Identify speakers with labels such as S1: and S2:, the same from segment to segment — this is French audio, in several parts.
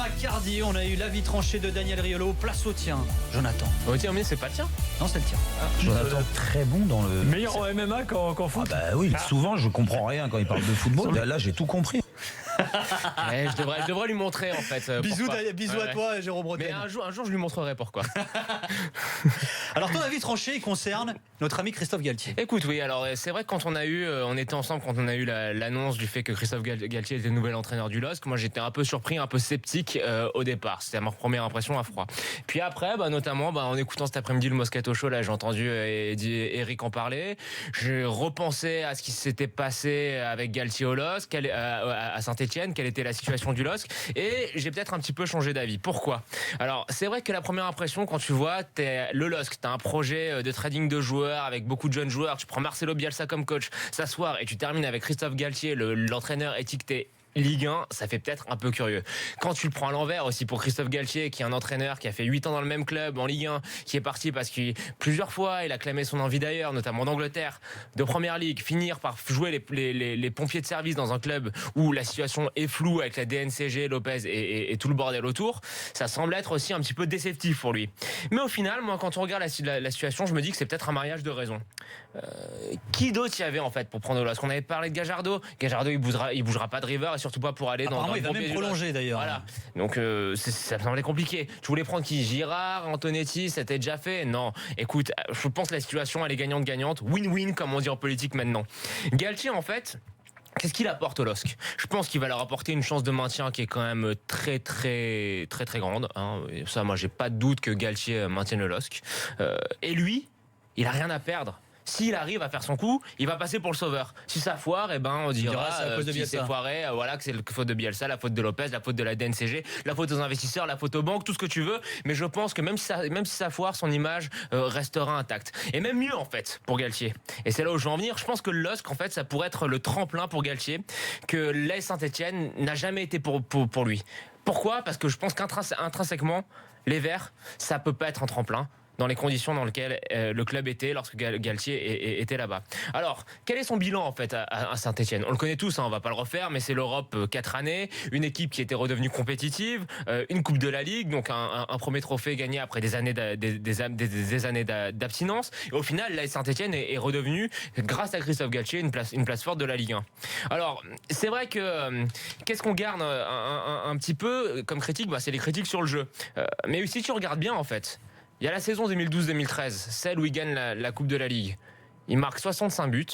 S1: Macardy, on a eu l'avis tranché de Daniel Riolo. Place au tien, Jonathan.
S2: Au tien, mais c'est pas le tien.
S1: Non, c'est le tien.
S3: Jonathan, très bon dans le...
S4: Meilleur en MMA qu'en foot.
S3: Ah bah oui, souvent je comprends rien quand il parle de football. Là, j'ai tout compris.
S2: Ouais, je devrais lui montrer en fait.
S1: Bisous
S2: pourquoi.
S1: à toi, Jérôme
S2: Mais
S1: Bretagne.
S2: un jour, je lui montrerai pourquoi.
S1: Alors, ton avis tranché concerne notre ami Christophe Galtier.
S2: Écoute, oui, alors c'est vrai que quand on était ensemble quand on a eu l'annonce du fait que Christophe Galtier était le nouvel entraîneur du LOSC, moi j'étais un peu surpris, un peu sceptique au départ. C'était ma première impression à froid. Puis après, notamment en écoutant cet après-midi le Moscato Show, là j'ai entendu Eric en parler. J'ai repensé à ce qui s'était passé avec Galtier au LOSC, à Saint-Etienne, quelle était la situation du LOSC, et j'ai peut-être un petit peu changé d'avis. Pourquoi ? Alors c'est vrai que la première impression quand tu vois le LOSC, t'as un projet de trading de joueurs avec beaucoup de jeunes joueurs, tu prends Marcelo Bielsa comme coach, s'asseoir et tu termines avec Christophe Galtier, l'entraîneur étiqueté Ligue 1, ça fait peut-être un peu curieux. Quand tu le prends à l'envers aussi pour Christophe Galtier, qui est un entraîneur qui a fait 8 ans dans le même club en Ligue 1, qui est parti parce que plusieurs fois il a clamé son envie d'ailleurs, notamment d'Angleterre, de Première Ligue, finir par jouer les pompiers de service dans un club où la situation est floue avec la DNCG, Lopez et tout le bordel autour, ça semble être aussi un petit peu déceptif pour lui. Mais au final, moi quand on regarde la situation, je me dis que c'est peut-être un mariage de raisons. Qui d'autre il y avait en fait pour prendre l'os ? On avait parlé de Gajardo. Gajardo il bougera pas de River et surtout pas pour aller dans
S1: il va même prolonger d'ailleurs.
S2: Voilà. Donc ça me semblait compliqué. Tu voulais prendre qui ? Girard, Antonetti, c'était déjà fait ? Non. Écoute, je pense que la situation elle est gagnante-gagnante. Win-win comme on dit en politique maintenant. Galtier en fait, qu'est-ce qu'il apporte au LOSC ? Je pense qu'il va leur apporter une chance de maintien qui est quand même très grande. Et ça, moi, j'ai pas de doute que Galtier maintienne le LOSC. Et lui, il a rien à perdre. S'il arrive à faire son coup, il va passer pour le sauveur. Si ça foire, on dira si c'est foiré, que c'est la faute de Bielsa, la faute de Lopez, la faute de la DNCG, la faute aux investisseurs, la faute aux banques, tout ce que tu veux. Mais je pense que même si ça foire, son image restera intacte. Et même mieux en fait pour Galtier. Et c'est là où je veux en venir. Je pense que le LOSC en fait, ça pourrait être le tremplin pour Galtier que l'AS Saint-Etienne n'a jamais été pour lui. Pourquoi ? Parce que je pense qu'intrinsèquement, les Verts, ça peut pas être un tremplin dans les conditions dans lesquelles le club était lorsque Galtier était là-bas. Alors, quel est son bilan en fait à Saint-Etienne ? On le connaît tous, on va pas le refaire, mais c'est l'Europe 4 années, une équipe qui était redevenue compétitive, une Coupe de la Ligue, donc un premier trophée gagné après des années d'abstinence. Et au final, la Saint-Etienne est redevenue, grâce à Christophe Galtier, une place forte de la Ligue 1. Alors, c'est vrai que qu'est-ce qu'on garde un petit peu comme critique ? C'est les critiques sur le jeu. Mais si tu regardes bien en fait, il y a la saison 2012-2013, celle où ils gagnent la Coupe de la Ligue. Ils marquent 65 buts.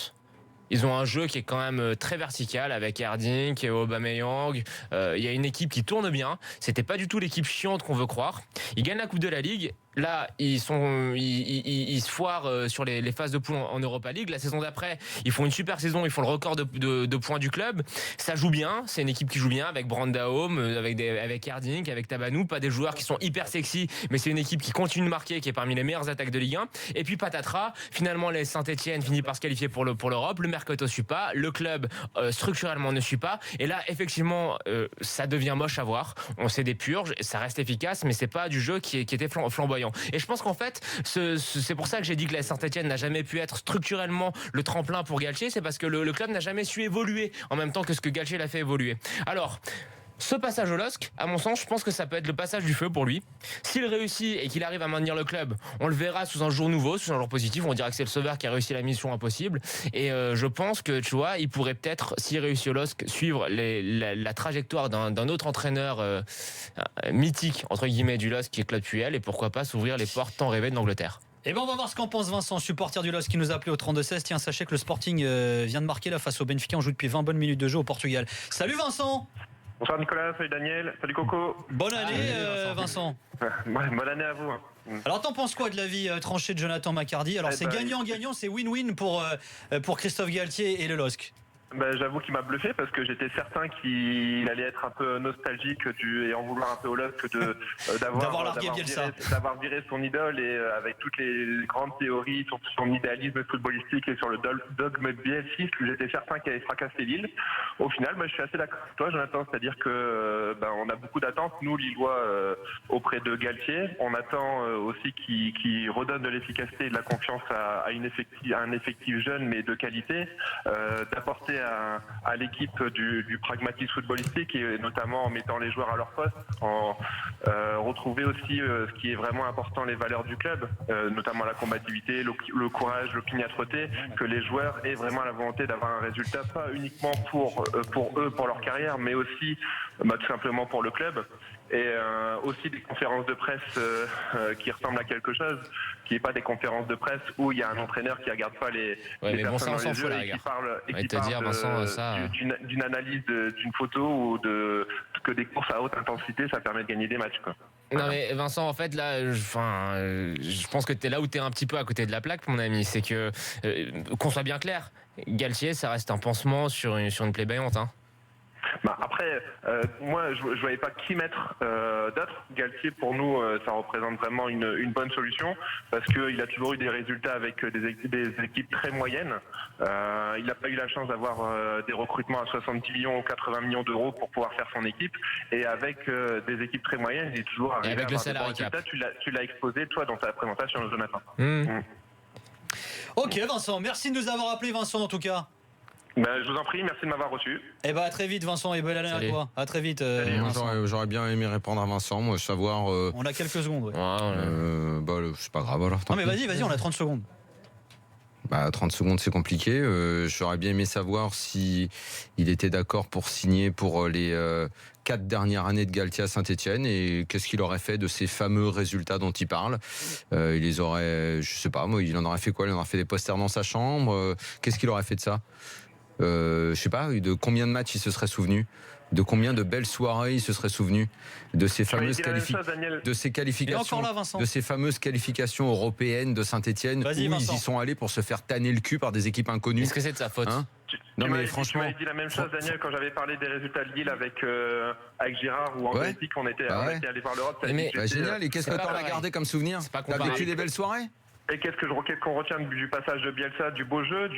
S2: Ils ont un jeu qui est quand même très vertical avec Herding et Aubameyang. Il y a une équipe qui tourne bien. C'était pas du tout l'équipe chiante qu'on veut croire. Ils gagnent la Coupe de la Ligue. Là, ils se foirent sur les phases de poule en Europa League. La saison d'après, ils font une super saison. Ils font le record de points du club. Ça joue bien. C'est une équipe qui joue bien avec Brandao, avec Herding, avec Tabanou. Pas des joueurs qui sont hyper sexy, mais c'est une équipe qui continue de marquer, qui est parmi les meilleures attaques de Ligue 1. Et puis patatras, finalement, les Saint-Etienne finit par se qualifier pour l'Europe. Le mercato suit pas. Le club structurellement ne suit pas. Et là, effectivement, ça devient moche à voir. On sait des purges, ça reste efficace, mais c'est pas du jeu qui était flamboyant. Et je pense qu'en fait, c'est pour ça que j'ai dit que la Saint-Etienne n'a jamais pu être structurellement le tremplin pour Galtier, c'est parce que le club n'a jamais su évoluer en même temps que ce que Galtier l'a fait évoluer. Alors, ce passage au LOSC, à mon sens, je pense que ça peut être le passage du feu pour lui. S'il réussit et qu'il arrive à maintenir le club, on le verra sous un jour nouveau, sous un jour positif. On dira que c'est le sauveur qui a réussi la mission impossible. Et je pense que, tu vois, il pourrait peut-être, s'il réussit au LOSC, suivre la trajectoire d'un autre entraîneur mythique, entre guillemets, du LOSC, qui est Claude Puel, et pourquoi pas s'ouvrir les portes tant rêvées d'Angleterre.
S1: On va voir ce qu'en pense Vincent, supporter du LOSC, qui nous a appelé au 32-16. Tiens, sachez que le Sporting vient de marquer là face au Benfica. On joue depuis 20 bonnes minutes de jeu au Portugal. Salut Vincent.
S5: Bonsoir Nicolas, salut Daniel, salut Coco.
S1: Bonne année Vincent.
S5: Bonne année à vous.
S1: Alors t'en penses quoi de l'avis tranché de Jonathan Macardy ? Alors c'est gagnant-gagnant, c'est win-win pour Christophe Galtier et le LOSC.
S5: J'avoue qu'il m'a bluffé parce que j'étais certain qu'il allait être un peu nostalgique et en vouloir un peu au LOSC d'avoir viré son idole et avec toutes les grandes théories sur son idéalisme footballistique et sur le dogme bielciste, j'étais certain qu'il allait fracasser Lille. Au final, je suis assez d'accord avec toi, Jonathan, c'est-à-dire que on a beaucoup d'attentes, nous Lillois, auprès de Galtier. On attend aussi qu'il redonne de l'efficacité et de la confiance à un effectif jeune mais de qualité, d'apporter à l'équipe du pragmatisme footballistique et notamment en mettant les joueurs à leur poste, en retrouver aussi ce qui est vraiment important, les valeurs du club, notamment la combativité, le courage, l'opiniâtreté, que les joueurs aient vraiment la volonté d'avoir un résultat, pas uniquement pour eux, pour leur carrière, mais aussi tout simplement pour le club. Et aussi des conférences de presse qui ressemblent à quelque chose, qui n'est pas des conférences de presse où il y a un entraîneur qui regarde pas les personnes dans les yeux et qui parle d'une analyse d'une photo ou que des courses à haute intensité, ça permet de gagner des matchs, quoi.
S2: Non mais Vincent, en fait là, je pense que tu es là où tu es un petit peu à côté de la plaque, mon ami. C'est que, qu'on soit bien clair, Galtier, ça reste un pansement sur une plaie béante, hein.
S5: Après, moi, je voyais pas qui mettre d'autre. Galtier, pour nous, ça représente vraiment une bonne solution parce qu'il a toujours eu des résultats avec des équipes très moyennes. Il n'a pas eu la chance d'avoir des recrutements à 70 millions ou 80 millions d'euros pour pouvoir faire son équipe. Et avec des équipes très moyennes, il est toujours arrivé à avoir des bons résultats. Tu l'as exposé, toi, dans ta présentation, Jonathan.
S1: Ok, Vincent, merci de nous avoir appelé, Vincent, en tout cas.
S5: Je vous en prie, merci de m'avoir reçu.
S1: Et à très vite, Vincent, et belle année à toi. À très vite.
S6: J'aurais bien aimé répondre à Vincent, moi, savoir.
S1: On a quelques secondes.
S6: C'est pas grave alors.
S1: Non mais vas-y, on a 30 secondes.
S6: 30 secondes, c'est compliqué. J'aurais bien aimé savoir si il était d'accord pour signer pour les 4 dernières années de Galtier à Saint-Etienne et qu'est-ce qu'il aurait fait de ces fameux résultats dont il parle. Il les aurait, je sais pas, moi, il en aurait fait quoi? Il en aurait fait des posters dans sa chambre. Qu'est-ce qu'il aurait fait de ça? Je sais pas, de combien de matchs il se serait souvenu, de combien de belles soirées il se serait souvenu, de ces fameuses qualifications, de ces fameuses qualifications européennes de Saint-Etienne où ils y sont allés pour se faire tanner le cul par des équipes inconnues.
S2: Est-ce que c'est de sa faute?
S5: Non mais franchement, tu m'avais dit la même chose, Daniel, quand j'avais parlé des résultats de Lille avec Girard ou en Belgique, on était allé voir l'Europe.
S6: Génial. Et qu'est-ce que t'en as gardé comme souvenir? T'as vécu des belles soirées?
S5: Et qu'est-ce qu'on retient du passage de Bielsa, du beau jeu,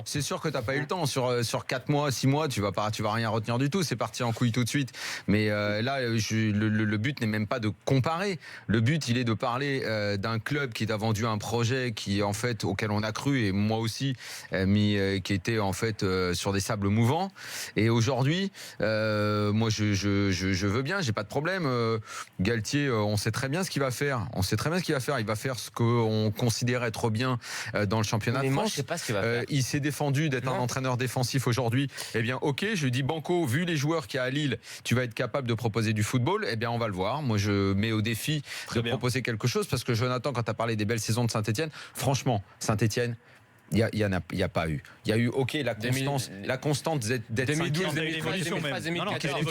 S6: c'est sûr que t'as pas eu le temps. Sur 4 mois, 6 mois, tu vas rien retenir du tout. C'est parti en couille tout de suite. Mais là, le but n'est même pas de comparer. Le but, il est de parler d'un club qui t'a vendu un projet qui, en fait, auquel on a cru et moi aussi, qui était en fait sur des sables mouvants. Et aujourd'hui, moi, je veux bien, j'ai pas de problème. Galtier, on sait très bien ce qu'il va faire. Il va faire ce qu'on considère être bien dans le championnat de France.
S2: Je sais pas ce qu'il va faire.
S6: Il s'est défendu d'être un entraîneur défensif aujourd'hui. Eh bien, ok, je lui dis banco, vu les joueurs qu'il y a à Lille, tu vas être capable de proposer du football. Eh bien, on va le voir. Moi, je mets au défi proposer quelque chose parce que Jonathan, quand tu as parlé des belles saisons de Saint-Etienne, franchement, Saint-Etienne, il y a pas eu. Il y a eu la constante d'être
S2: 2012,
S1: 2013,
S2: 2014.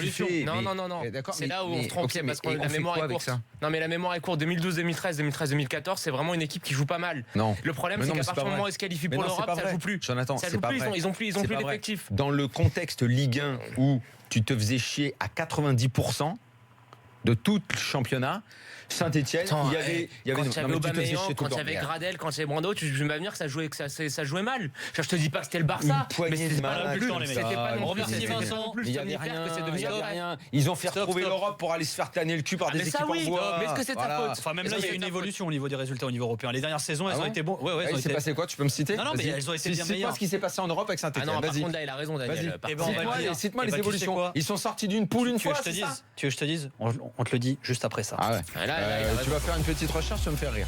S2: Non. C'est là où on se trompe parce que la mémoire est courte. Non mais la mémoire est courte. 2012, 2013, 2014, c'est vraiment une équipe qui joue pas mal.
S6: Non.
S2: Le problème c'est qu'à partir du moment où ils se qualifient pour l'Europe, ça joue plus.
S6: Jonathan,
S2: ça joue plus. Ils ont plus d'effectifs.
S6: Dans le contexte Ligue 1 où tu te faisais chier à 90% de tout le championnat. Saint-Etienne, il y avait
S2: quand il y avait Aubameyang, quand il y avait Gradel, quand il y avait Brando, tu vas me dire que ça jouait mal. Je te dis pas que c'était le Barça, mais c'était pas non plus. C'était pas non plus.
S1: Merci Vincent.
S6: Il y avait rien. Ils ont fait retrouver l'Europe pour aller se faire tanner le cul par des équipes en bois.
S2: Mais est-ce que c'est ta faute?
S1: Enfin même là il y a une évolution au niveau des résultats au niveau européen. Les dernières saisons elles ont été bonnes.
S6: Il s'est passé quoi? Tu peux me citer?
S1: Non mais elles ont été bien meilleures.
S6: C'est quoi ce qui s'est passé en Europe avec Saint-Etienne?
S2: Par contre là il a raison Daniel.
S6: Cite-moi les évolutions. Ils sont sortis d'une poule une fois.
S1: Tu veux que je te dise? On te le dit juste après ça.
S6: Tu vas faire une petite recherche, ça me fait rire.